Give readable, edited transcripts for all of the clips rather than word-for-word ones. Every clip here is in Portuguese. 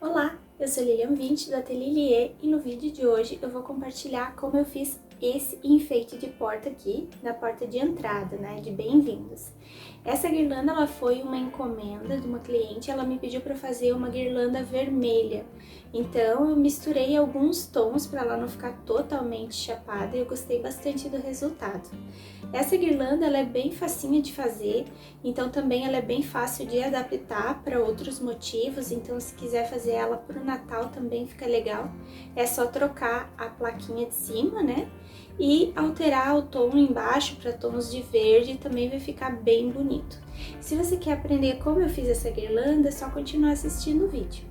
Olá, eu sou Lilian Vinci do Ateliê Lier e no vídeo de hoje eu vou compartilhar como eu fiz esse enfeite de porta aqui, na porta de entrada, né, de bem-vindos. Essa guirlanda ela foi uma encomenda de uma cliente, ela me pediu para fazer uma guirlanda vermelha. Então eu misturei alguns tons para ela não ficar totalmente chapada e eu gostei bastante do resultado. Essa guirlanda ela é bem facinha de fazer, então também ela é bem fácil de adaptar para outros motivos, então se quiser fazer ela para o Natal também fica legal. É só trocar a plaquinha de cima, né? E alterar o tom embaixo para tons de verde, também vai ficar bem bonito. Se você quer aprender como eu fiz essa guirlanda, é só continuar assistindo o vídeo.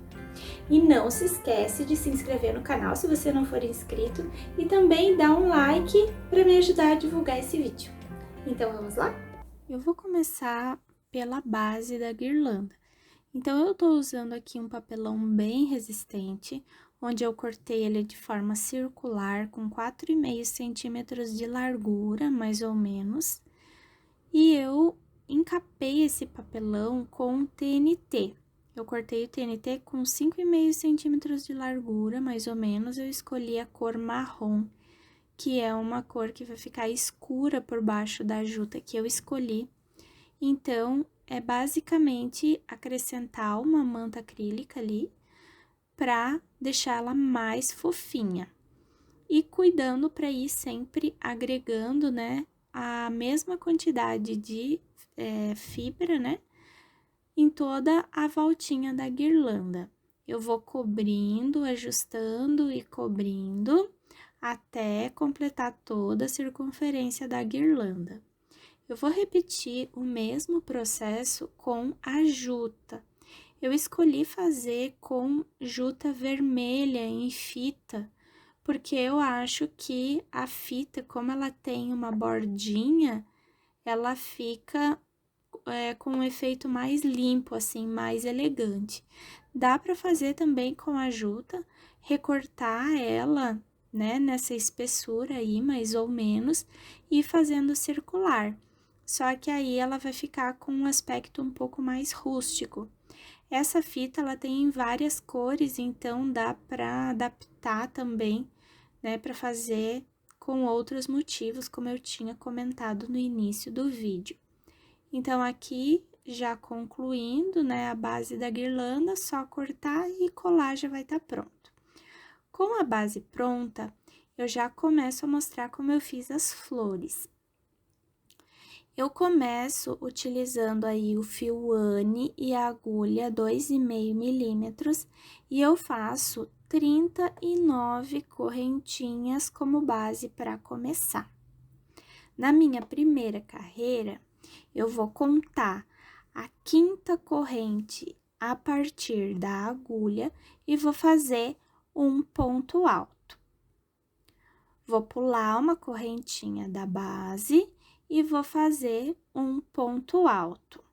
E não se esquece de se inscrever no canal se você não for inscrito e também dá um like para me ajudar a divulgar esse vídeo. Então vamos lá? Eu vou começar pela base da guirlanda. Então eu tô usando aqui um papelão bem resistente, onde eu cortei ele de forma circular com 4,5 centímetros de largura, mais ou menos. E eu encapei esse papelão com TNT. Eu cortei o TNT com 5,5 centímetros de largura, mais ou menos. Eu escolhi a cor marrom, que é uma cor que vai ficar escura por baixo da juta que eu escolhi. Então, é basicamente acrescentar uma manta acrílica ali para deixar ela mais fofinha. E cuidando para ir sempre agregando, né, a mesma quantidade de fibra, né, em toda a voltinha da guirlanda. Eu vou cobrindo, ajustando e cobrindo até completar toda a circunferência da guirlanda. Eu vou repetir o mesmo processo com a juta. Eu escolhi fazer com juta vermelha em fita, porque eu acho que a fita, como ela tem uma bordinha, ela fica com um efeito mais limpo, assim, mais elegante. Dá para fazer também com a juta, recortar ela, né, nessa espessura aí, mais ou menos, e fazendo circular. Só que aí ela vai ficar com um aspecto um pouco mais rústico. Essa fita, ela tem várias cores, então dá para adaptar também, né, para fazer com outros motivos, como eu tinha comentado no início do vídeo. Então, aqui, já concluindo, né, a base da guirlanda, só cortar e colar já vai estar pronto. Com a base pronta, eu já começo a mostrar como eu fiz as flores. Eu começo utilizando aí o fio Anne e a agulha 2,5 milímetros e eu faço 39 correntinhas como base para começar. Na minha primeira carreira, eu vou contar a quinta corrente a partir da agulha e vou fazer um ponto alto. Vou pular uma correntinha da base e vou fazer um ponto alto.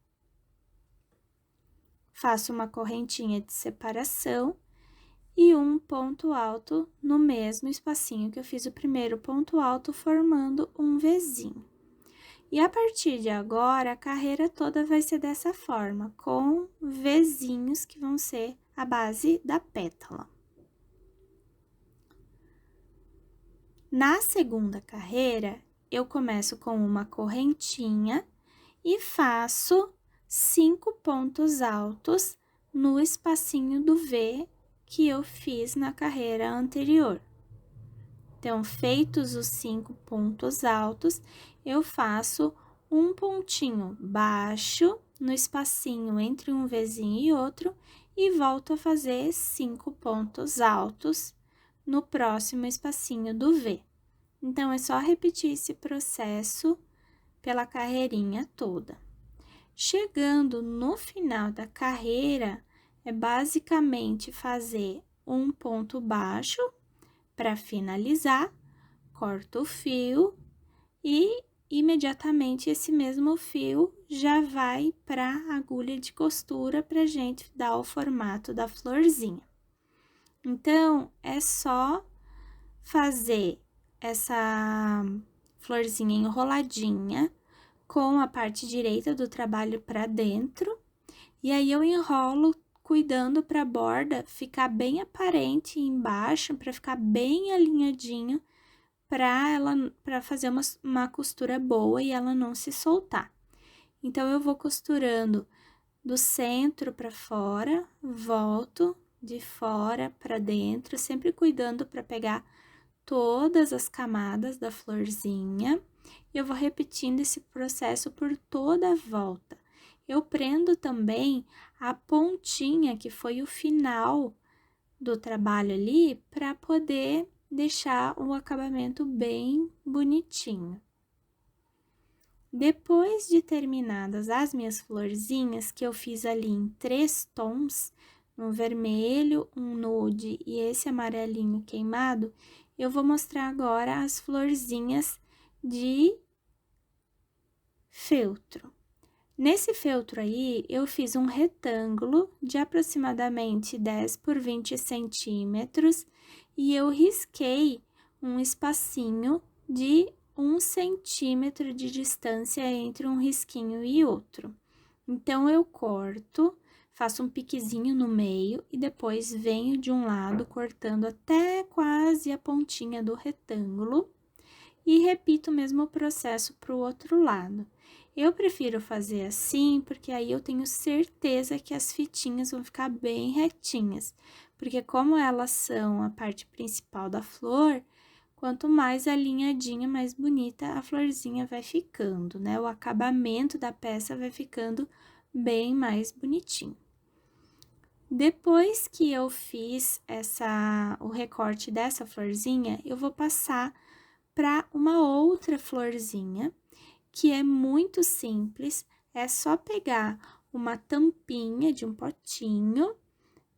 Faço uma correntinha de separação e um ponto alto no mesmo espacinho que eu fiz o primeiro ponto alto, formando um Vzinho. E a partir de agora, a carreira toda vai ser dessa forma, com Vzinhos que vão ser a base da pétala. Na segunda carreira, eu começo com uma correntinha e faço 5 pontos altos no espacinho do V que eu fiz na carreira anterior. Então, feitos os 5 pontos altos, eu faço um pontinho baixo no espacinho entre um Vzinho e outro e volto a fazer 5 pontos altos no próximo espacinho do V. Então, é só repetir esse processo pela carreirinha toda. Chegando no final da carreira, é basicamente fazer um ponto baixo para finalizar, corto o fio e imediatamente esse mesmo fio já vai para a agulha de costura para gente dar o formato da florzinha. Então, é só fazer essa florzinha enroladinha com a parte direita do trabalho para dentro, e aí eu enrolo cuidando para a borda ficar bem aparente embaixo, para ficar bem alinhadinho, para fazer uma costura boa e ela não se soltar. Então, eu vou costurando do centro para fora, volto de fora para dentro, sempre cuidando para pegar todas as camadas da florzinha. E eu vou repetindo esse processo por toda a volta. Eu prendo também a pontinha, que foi o final do trabalho ali, para poder deixar o acabamento bem bonitinho. Depois de terminadas as minhas florzinhas, que eu fiz ali em 3 tons, um vermelho, um nude e esse amarelinho queimado, eu vou mostrar agora as florzinhas de feltro. Nesse feltro aí, eu fiz um retângulo de aproximadamente 10 por 20 centímetros e eu risquei um espacinho de 1 centímetro de distância entre um risquinho e outro. Então, eu corto, faço um piquezinho no meio e depois venho de um lado cortando até quase a pontinha do retângulo e repito o mesmo processo para o outro lado. Eu prefiro fazer assim, porque aí eu tenho certeza que as fitinhas vão ficar bem retinhas, porque como elas são a parte principal da flor, quanto mais alinhadinha, mais bonita a florzinha vai ficando, né? O acabamento da peça vai ficando bem mais bonitinho. Depois que eu fiz o recorte dessa florzinha, eu vou passar para uma outra florzinha, que é muito simples, é só pegar uma tampinha de um potinho,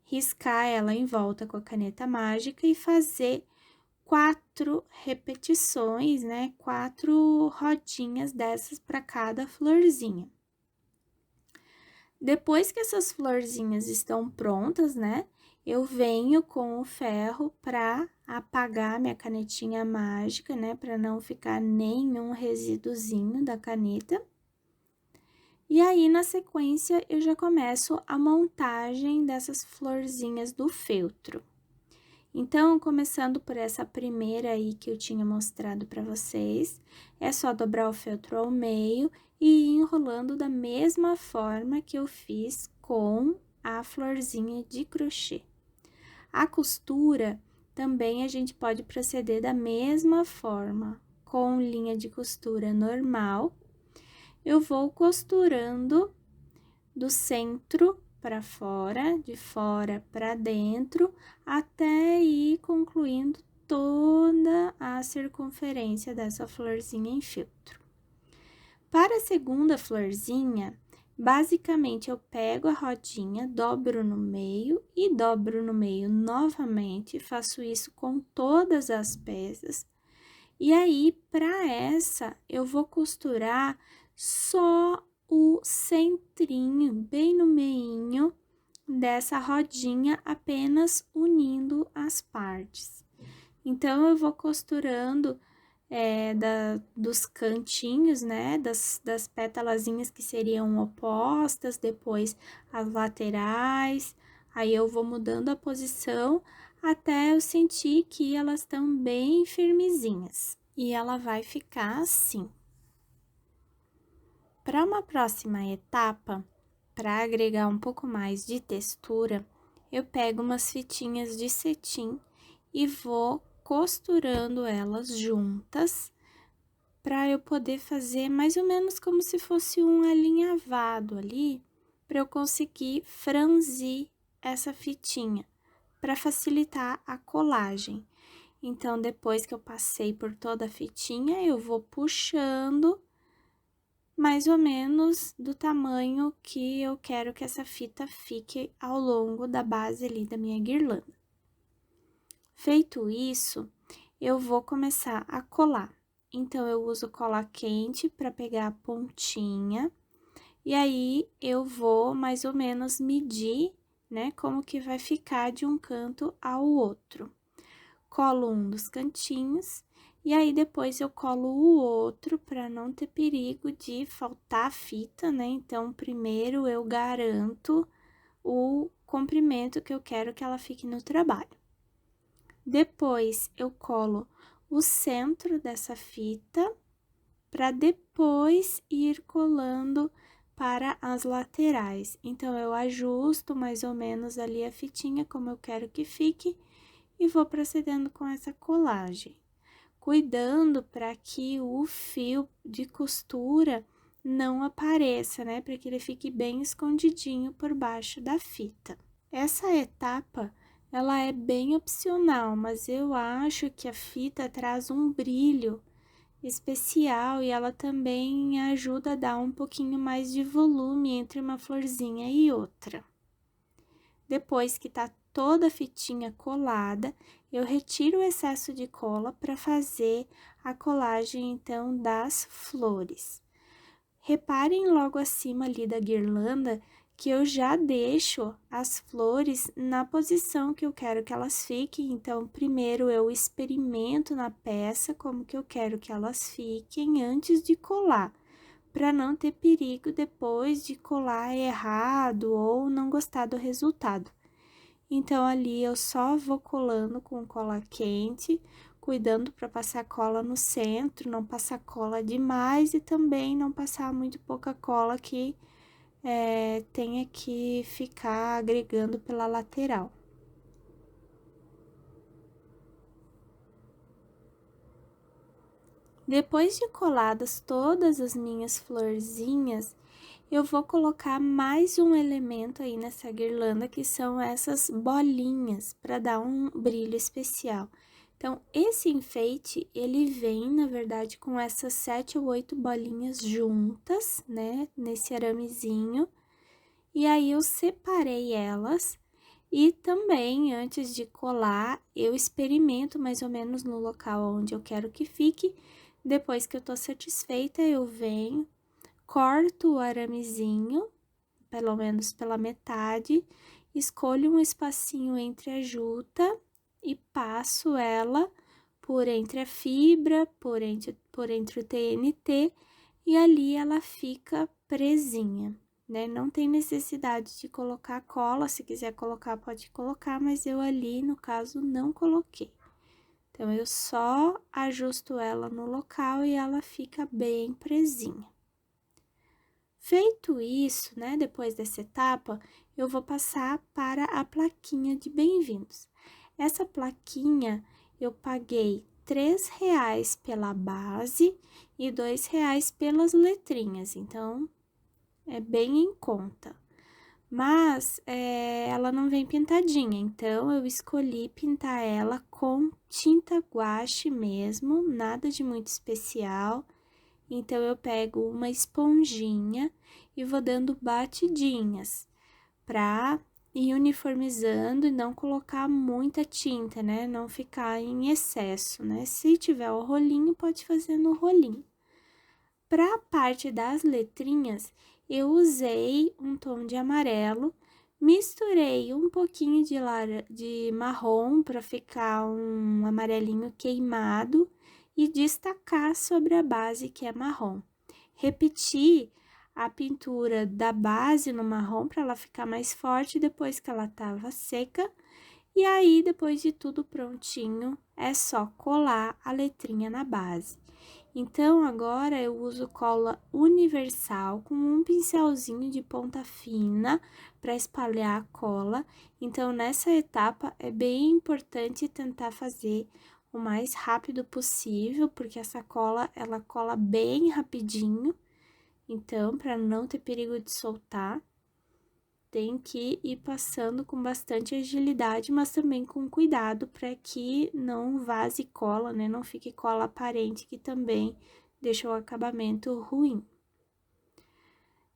riscar ela em volta com a caneta mágica e fazer 4 repetições, né? 4 rodinhas dessas para cada florzinha. Depois que essas florzinhas estão prontas, né? Eu venho com o ferro para apagar minha canetinha mágica, né? Para não ficar nenhum resíduozinho da caneta. E aí, na sequência, eu já começo a montagem dessas florzinhas do feltro. Então, começando por essa primeira aí que eu tinha mostrado para vocês, é só dobrar o feltro ao meio e ir enrolando da mesma forma que eu fiz com a florzinha de crochê. A costura também a gente pode proceder da mesma forma, com linha de costura normal. Eu vou costurando do centro para fora, de fora para dentro, até ir concluindo toda a circunferência dessa florzinha em feltro. Para a segunda florzinha, basicamente eu pego a rodinha, dobro no meio e dobro no meio novamente, faço isso com todas as peças. E aí, para essa, eu vou costurar só o centrinho, bem no meinho dessa rodinha, apenas unindo as partes. Então, eu vou costurando dos cantinhos, né, das pétalazinhas que seriam opostas, depois as laterais, aí eu vou mudando a posição até eu sentir que elas estão bem firmezinhas. E ela vai ficar assim. Para uma próxima etapa, para agregar um pouco mais de textura, eu pego umas fitinhas de cetim e vou costurando elas juntas para eu poder fazer mais ou menos como se fosse um alinhavado ali, para eu conseguir franzir essa fitinha, para facilitar a colagem. Então, depois que eu passei por toda a fitinha, eu vou puxando mais ou menos do tamanho que eu quero que essa fita fique ao longo da base ali da minha guirlanda. Feito isso, eu vou começar a colar. Então, eu uso cola quente para pegar a pontinha, e aí eu vou mais ou menos medir, né, como que vai ficar de um canto ao outro. Colo um dos cantinhos, e aí depois eu colo o outro para não ter perigo de faltar fita, né? Então, primeiro eu garanto comprimento que eu quero que ela fique no trabalho. Depois, eu colo o centro dessa fita para depois ir colando para as laterais. Então, eu ajusto mais ou menos ali a fitinha como eu quero que fique e vou procedendo com essa colagem. Cuidando para que o fio de costura não apareça, né? Para que ele fique bem escondidinho por baixo da fita. Essa etapa, ela é bem opcional, mas eu acho que a fita traz um brilho especial e ela também ajuda a dar um pouquinho mais de volume entre uma florzinha e outra. Depois que tá toda a fitinha colada, eu retiro o excesso de cola para fazer a colagem, então, das flores. Reparem logo acima ali da guirlanda que eu já deixo as flores na posição que eu quero que elas fiquem. Então, primeiro eu experimento na peça como que eu quero que elas fiquem antes de colar, para não ter perigo depois de colar errado ou não gostar do resultado. Então, ali eu só vou colando com cola quente, cuidando para passar cola no centro, não passar cola demais e também não passar muito pouca cola que tenha que ficar agregando pela lateral. Depois de coladas todas as minhas florzinhas, eu vou colocar mais um elemento aí nessa guirlanda, que são essas bolinhas, para dar um brilho especial. Então, esse enfeite, ele vem, na verdade, com essas 7 ou 8 bolinhas juntas, né, nesse aramezinho. E aí, eu separei elas e também, antes de colar, eu experimento mais ou menos no local onde eu quero que fique. Depois que eu tô satisfeita, eu venho, corto o aramezinho, pelo menos pela metade, escolho um espacinho entre a juta e passo ela por entre a fibra, por entre o TNT, e ali ela fica presinha, né? Não tem necessidade de colocar cola, se quiser colocar, pode colocar, mas eu ali, no caso, não coloquei. Então, eu só ajusto ela no local e ela fica bem presinha. Feito isso, né, depois dessa etapa, eu vou passar para a plaquinha de bem-vindos. Essa plaquinha eu paguei R$3 pela base e R$2 pelas letrinhas, então é bem em conta. Mas ela não vem pintadinha, então eu escolhi pintar ela com tinta guache mesmo, nada de muito especial. Então, eu pego uma esponjinha e vou dando batidinhas pra ir uniformizando e não colocar muita tinta, né? Não ficar em excesso, né? Se tiver o rolinho, pode fazer no rolinho. Pra parte das letrinhas, eu usei um tom de amarelo, misturei um pouquinho de marrom para ficar um amarelinho queimado e destacar sobre a base que é marrom. Repeti a pintura da base no marrom para ela ficar mais forte depois que ela estava seca. E aí, depois de tudo prontinho, é só colar a letrinha na base. Então, agora eu uso cola universal com um pincelzinho de ponta fina para espalhar a cola. Então, nessa etapa, é bem importante tentar fazer o mais rápido possível, porque essa cola, ela cola bem rapidinho. Então, para não ter perigo de soltar, tem que ir passando com bastante agilidade, mas também com cuidado para que não vaze cola, né? Não fique cola aparente, que também deixa o acabamento ruim.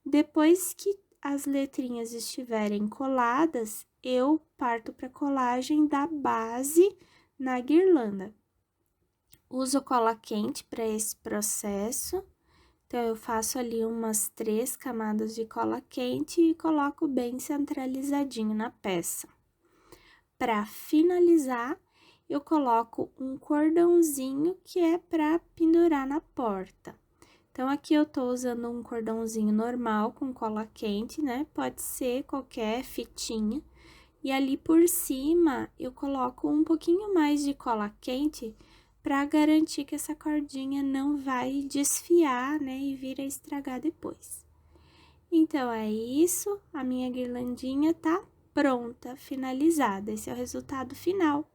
Depois que as letrinhas estiverem coladas, eu parto para colagem da base na guirlanda. Uso cola quente para esse processo. Então, eu faço ali umas 3 camadas de cola quente e coloco bem centralizadinho na peça. Para finalizar, eu coloco um cordãozinho que é para pendurar na porta. Então, aqui eu tô usando um cordãozinho normal com cola quente, né? Pode ser qualquer fitinha. E ali por cima eu coloco um pouquinho mais de cola quente para garantir que essa cordinha não vai desfiar, né, e vir a estragar depois. Então, é isso, a minha guirlandinha tá pronta, finalizada. Esse é o resultado final.